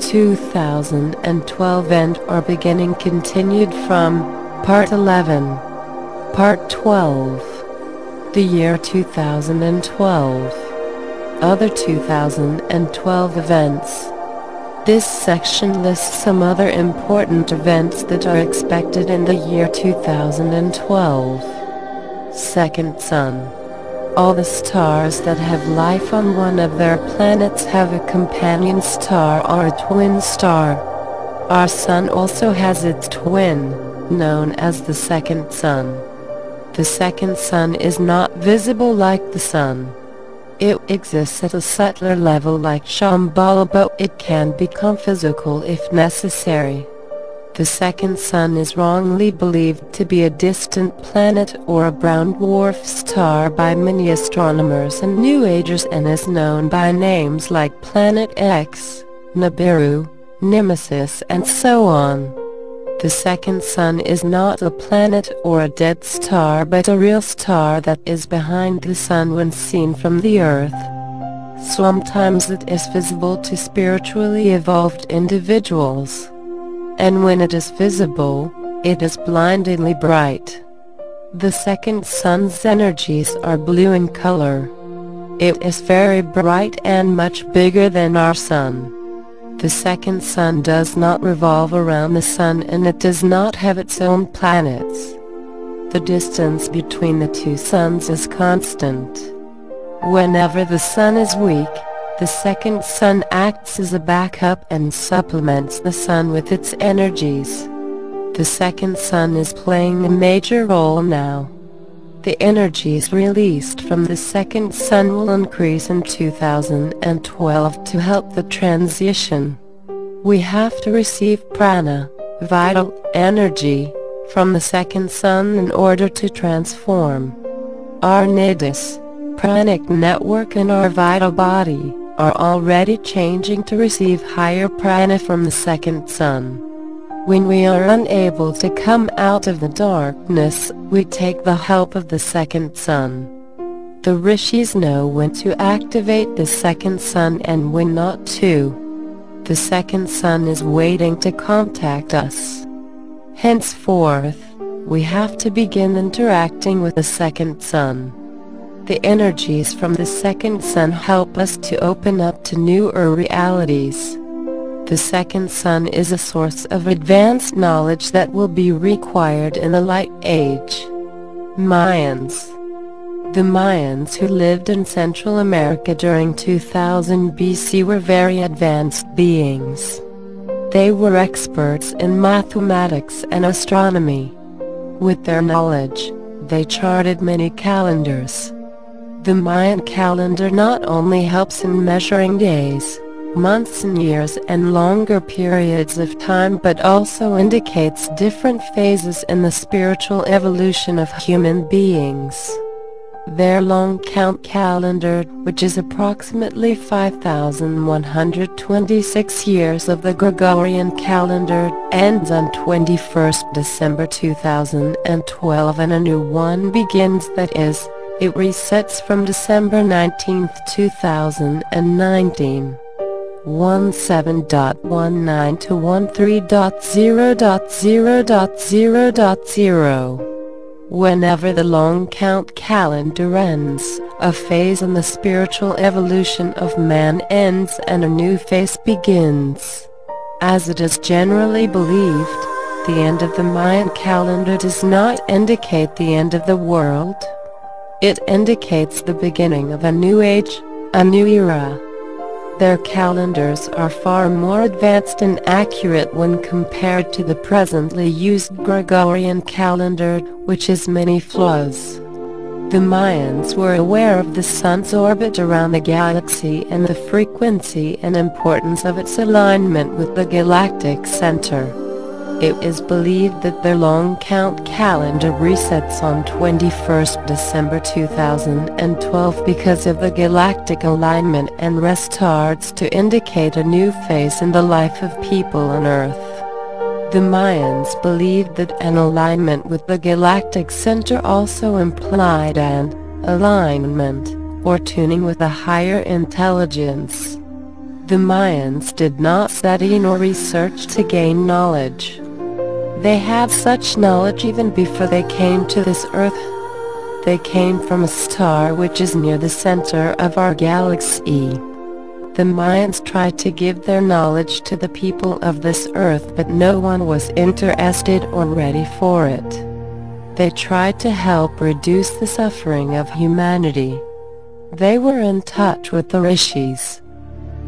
2012 end or beginning continued from Part 11, Part 12, the year 2012, other 2012 events. This section lists some other important events that are expected in the year 2012. Second Sun. All the stars that have life on one of their planets have a companion star or a twin star. Our Sun also has its twin, known as the second Sun. The second Sun is not visible like the Sun. It exists at a subtler level like Shambhala, but it can become physical if necessary. The second Sun is wrongly believed to be a distant planet or a brown dwarf star by many astronomers and New Agers, and is known by names like Planet X, Nibiru, Nemesis, and so on. The second Sun is not a planet or a dead star, but a real star that is behind the Sun when seen from the Earth. Sometimes it is visible to spiritually evolved individuals. And when it is visible, it is blindingly bright. The second Sun's energies are blue in color. It is very bright and much bigger than our Sun. The second Sun does not revolve around the Sun, and it does not have its own planets. The distance between the two suns is constant. Whenever the Sun is weak, the second Sun acts as a backup and supplements the Sun with its energies. The second Sun is playing a major role now. The energies released from the second Sun will increase in 2012 to help the transition. We have to receive prana, vital energy, from the second Sun in order to transform. Our nadis, pranic network, and our vital body are already changing to receive higher prana from the second Sun. When we are unable to come out of the darkness, we take the help of the second Sun. The rishis know when to activate the second Sun and when not to. The second Sun is waiting to contact us. Henceforth, we have to begin interacting with the second Sun. The energies from the second Sun help us to open up to newer realities. The second Sun is a source of advanced knowledge that will be required in the Light Age. Mayans. The Mayans who lived in Central America during 2000 BC were very advanced beings. They were experts in mathematics and astronomy. With their knowledge, they charted many calendars. The Mayan calendar not only helps in measuring days, months and years and longer periods of time, but also indicates different phases in the spiritual evolution of human beings. Their long count calendar, which is approximately 5,126 years of the Gregorian calendar, ends on 21st December 2012 and a new one begins, that is, it resets from December 19, 2019. 17.19 to 13.0.0.0.0. Whenever the long count calendar ends, a phase in the spiritual evolution of man ends and a new phase begins. As it is generally believed, the end of the Mayan calendar does not indicate the end of the world. It indicates the beginning of a new age, a new era. Their calendars are far more advanced and accurate when compared to the presently used Gregorian calendar, which has many flaws. The Mayans were aware of the Sun's orbit around the galaxy and the frequency and importance of its alignment with the galactic center. It is believed that their long count calendar resets on 21st December 2012 because of the galactic alignment and restarts to indicate a new phase in the life of people on Earth. The Mayans believed that an alignment with the galactic center also implied an alignment, or tuning with a higher intelligence. The Mayans did not study nor research to gain knowledge. They had such knowledge even before they came to this earth. They came from a star which is near the center of our galaxy. The Mayans tried to give their knowledge to the people of this earth, but no one was interested or ready for it. They tried to help reduce the suffering of humanity. They were in touch with the Rishis.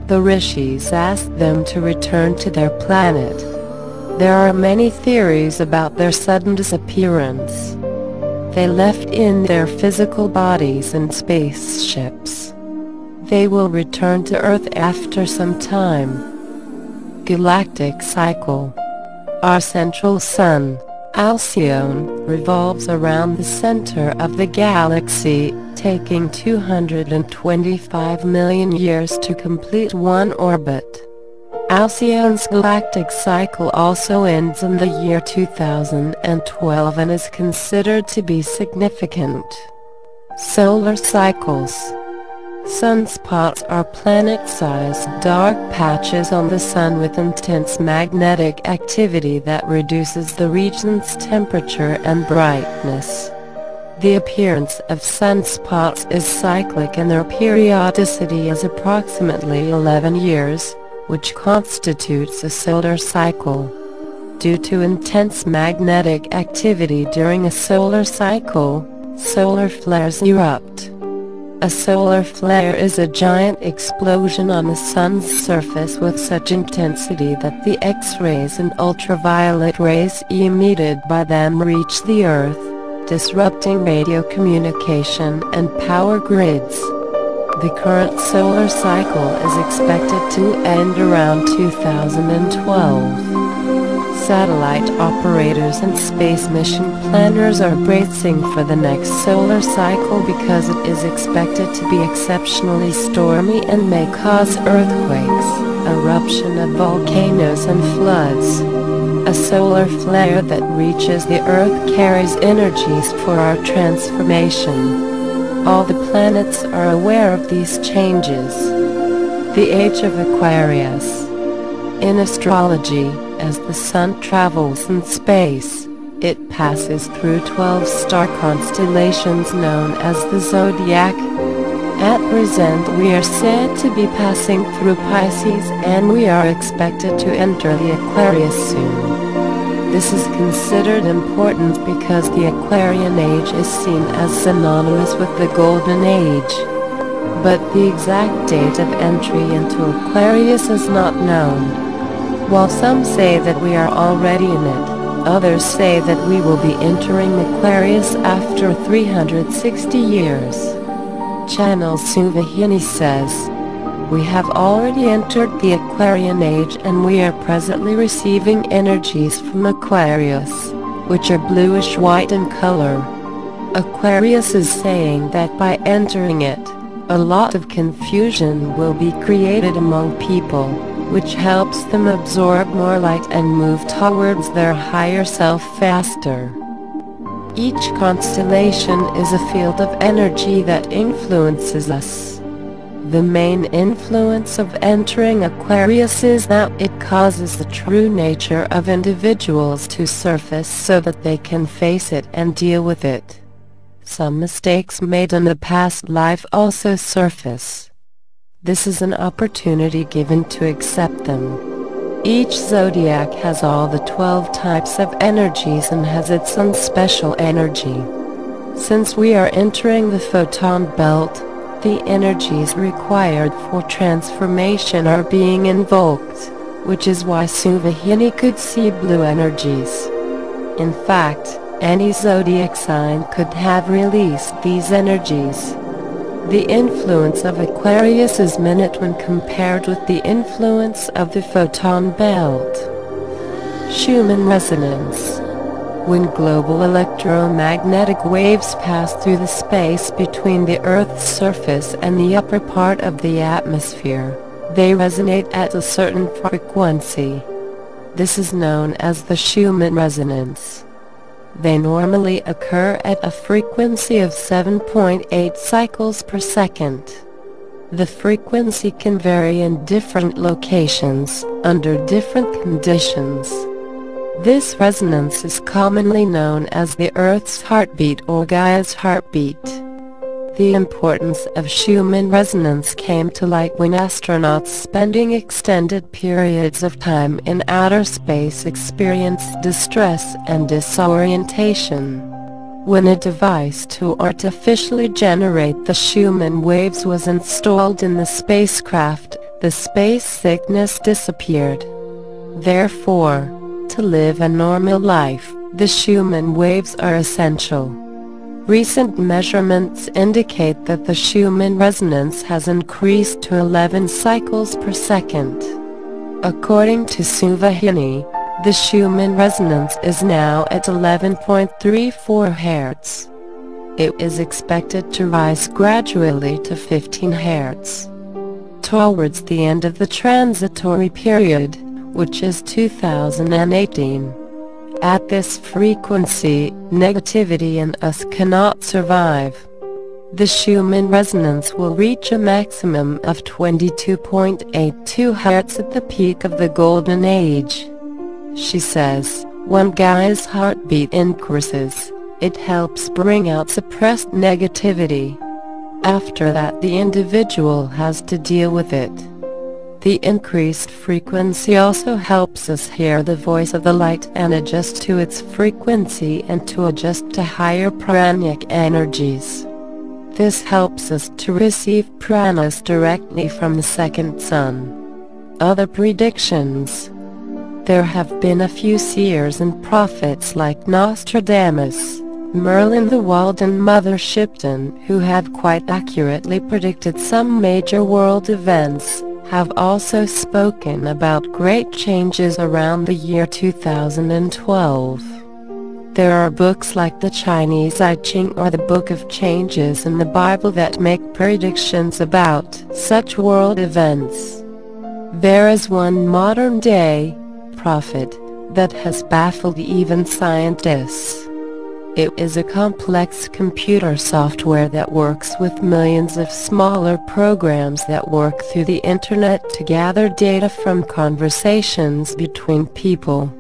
The Rishis asked them to return to their planet. There are many theories about their sudden disappearance. They left in their physical bodies in spaceships. They will return to Earth after some time. Galactic cycle. Our central sun, Alcyone, revolves around the center of the galaxy, taking 225 million years to complete one orbit. Alcyone's galactic cycle also ends in the year 2012 and is considered to be significant. Solar cycles. Sunspots are planet-sized dark patches on the Sun with intense magnetic activity that reduces the region's temperature and brightness. The appearance of sunspots is cyclic and their periodicity is approximately 11 years, which constitutes a solar cycle. Due to intense magnetic activity during a solar cycle, solar flares erupt. A solar flare is a giant explosion on the Sun's surface with such intensity that the X-rays and ultraviolet rays emitted by them reach the Earth, disrupting radio communication and power grids. The current solar cycle is expected to end around 2012. Satellite operators and space mission planners are bracing for the next solar cycle because it is expected to be exceptionally stormy and may cause earthquakes, eruption of volcanoes and floods. A solar flare that reaches the Earth carries energies for our transformation. All the planets are aware of these changes. The Age of Aquarius. In astrology, as the Sun travels in space, it passes through 12 star constellations known as the zodiac. At present we are said to be passing through Pisces and we are expected to enter the Aquarius soon. This is considered important because the Aquarian age is seen as synonymous with the Golden Age. But the exact date of entry into Aquarius is not known. While some say that we are already in it, others say that we will be entering Aquarius after 360 years. Channel Suvahini says, "We have already entered the Aquarian age and we are presently receiving energies from Aquarius, which are bluish-white in color." Aquarius is saying that by entering it, a lot of confusion will be created among people, which helps them absorb more light and move towards their higher self faster. Each constellation is a field of energy that influences us. The main influence of entering Aquarius is that it causes the true nature of individuals to surface so that they can face it and deal with it. Some mistakes made in the past life also surface. This is an opportunity given to accept them. Each zodiac has all the 12 types of energies and has its own special energy. Since we are entering the photon belt, the energies required for transformation are being invoked, which is why Suvahini could see blue energies. In fact, any zodiac sign could have released these energies. The influence of Aquarius is minute when compared with the influence of the photon belt. Schumann resonance. When global electromagnetic waves pass through the space between the Earth's surface and the upper part of the atmosphere, they resonate at a certain frequency. This is known as the Schumann resonance. They normally occur at a frequency of 7.8 cycles per second. The frequency can vary in different locations, under different conditions. This resonance is commonly known as the Earth's heartbeat or Gaia's heartbeat. The importance of Schumann resonance came to light when astronauts spending extended periods of time in outer space experienced distress and disorientation. When a device to artificially generate the Schumann waves was installed in the spacecraft, the space sickness disappeared. Therefore, to live a normal life, the Schumann waves are essential. Recent measurements indicate that the Schumann resonance has increased to 11 cycles per second. According to Suvahini, the Schumann resonance is now at 11.34 Hz. It is expected to rise gradually to 15 Hz. Towards the end of the transitory period, which is 2018. At this frequency, negativity in us cannot survive. The Schumann resonance will reach a maximum of 22.82 Hz at the peak of the Golden Age. She says, when Gaia's heartbeat increases, it helps bring out suppressed negativity. After that, the individual has to deal with it. The increased frequency also helps us hear the voice of the light and adjust to its frequency and to adjust to higher pranic energies. This helps us to receive pranas directly from the second sun. Other predictions. There have been a few seers and prophets like Nostradamus, Merlin the Walled and Mother Shipton who have quite accurately predicted some major world events, have also spoken about great changes around the year 2012. There are books like the Chinese I Ching or the Book of Changes in the Bible that make predictions about such world events. There is one modern-day prophet that has baffled even scientists. It is a complex computer software that works with millions of smaller programs that work through the internet to gather data from conversations between people.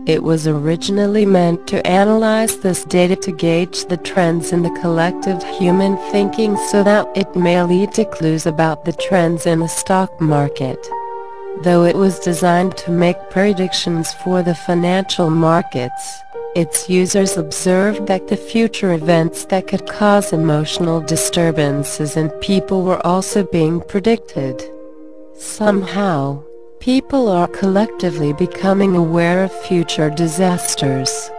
It was originally meant to analyze this data to gauge the trends in the collective human thinking so that it may lead to clues about the trends in the stock market. Though it was designed to make predictions for the financial markets, its users observed that the future events that could cause emotional disturbances in people were also being predicted. Somehow, people are collectively becoming aware of future disasters.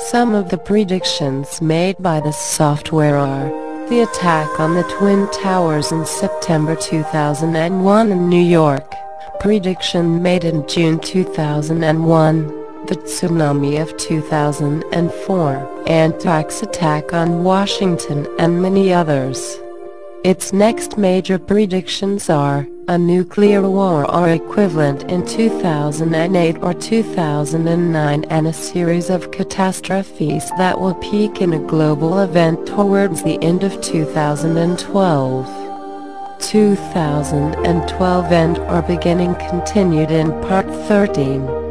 Some of the predictions made by this software are the attack on the Twin Towers in September 2001 in New York, prediction made in June 2001, the tsunami of 2004, anthrax attack on Washington and many others. Its next major predictions are a nuclear war or equivalent in 2008 or 2009 and a series of catastrophes that will peak in a global event towards the end of 2012. 2012 end or beginning continued in Part 13.